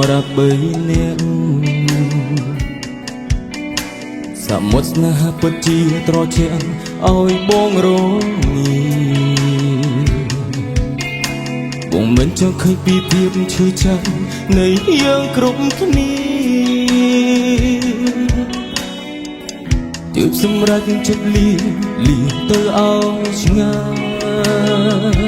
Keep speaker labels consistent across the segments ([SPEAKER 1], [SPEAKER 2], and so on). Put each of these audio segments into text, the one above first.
[SPEAKER 1] សម្រាប់បីអ្នកសមុទ្រស្នេហាពិតជាត្រជាក់ឲ្យបងរងីបងមិនចង់ឃើញពីភាពឈឺចាប់នៃយើងគ្រប់គ្នាទើបសម្រាប់ចិត្តលីទៅឲ្យឆ្ងាយ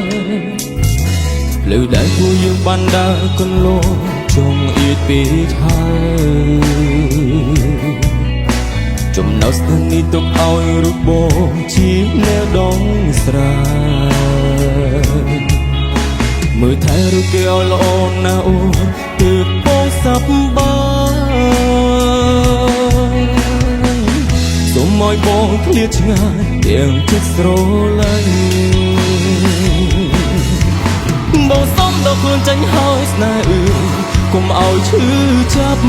[SPEAKER 1] ផ្លូវដែលពួកយើងបានដើរកន្លងចង់អៀតពេកហើយចំណោទស្នេហ៍នេះទុកឲ្យរូបបងជាណែដងស្រាយមើលថែរូបគេឲ្យល្អណាស់អូនទើបបងសប្បាយសូមឲ្យបងឃ្លាតឆ្ងាយទាំងចិត្តស្រឡាញ់បងសុំដល់ខ្លួនចាញ់ហើយស្នេហ៍កុំឲ្យឈឺចាប់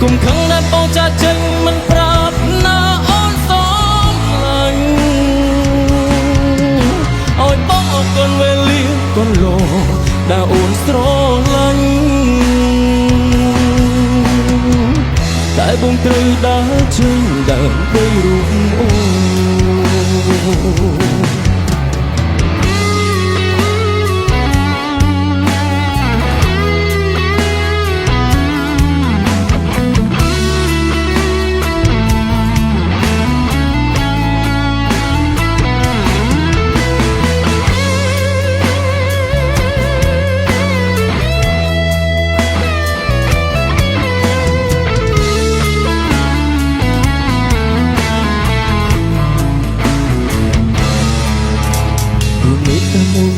[SPEAKER 1] កុំខឹងដែលបងចាចេញមិនប្រាប់ណាអូនសុំឡាញ់ឲ្យបងអរគុណវេលាកន្លងដែលអូនស្រឡាញ់តែបងត្រូវដើរចេញដើម្បីរូបអូន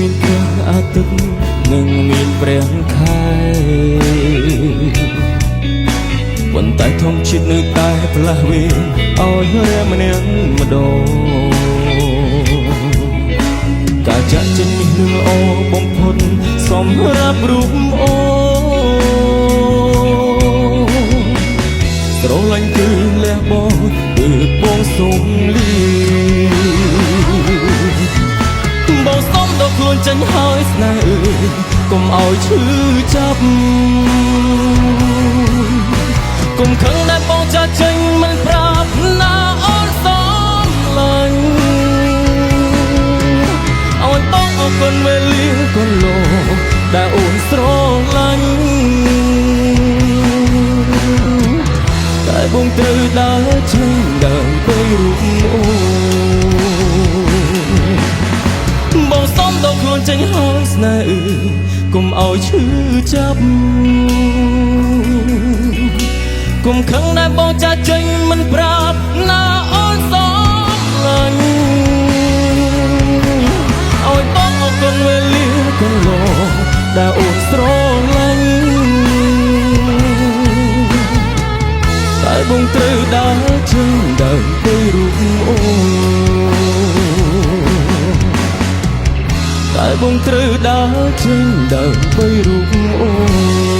[SPEAKER 1] មានព្រះអាទិត្យនិងមានព្រះខែប៉ុន្តែធម្មជាតិនៅតែផ្លាស់វេឲ្យរាម្នាក់ម្ដងការចាក់ចេញនេះនឹងល្អបំផុតសម្រាប់រូបអូស្រឡាញ់គឺលះបង់គឺបងសូមលីបងសុំដល់ខ្លួនចាញ់ហើយស្នេហ៍កុំឲ្យឈឺចាប់កុំខឹងដែលបងចាចេញមិនប្រាប់ណាអូនសុំឡាញ់ឲ្យបងអរគុណវេលាកន្លងដែលអូនស្រឡាញ់តែបងត្រូវដើរចេញដើម្បីរូបអូនបងសុំដល់ខ្លួនចេញហើយស្នេហ៍កុំឲ្យឈឺចាប់កុំខឹងដែលបងចាចេញមិនប្រាប់ណាអូនសុំឡាញ់ឲ្យបងអរគុណវេលាកន្លងដែលអូនស្រឡាញ់តែបងត្រូវដើរចេញដើម្បីរូបអូនតែបងត្រូវដើរចេញដើម្បីរូបអូន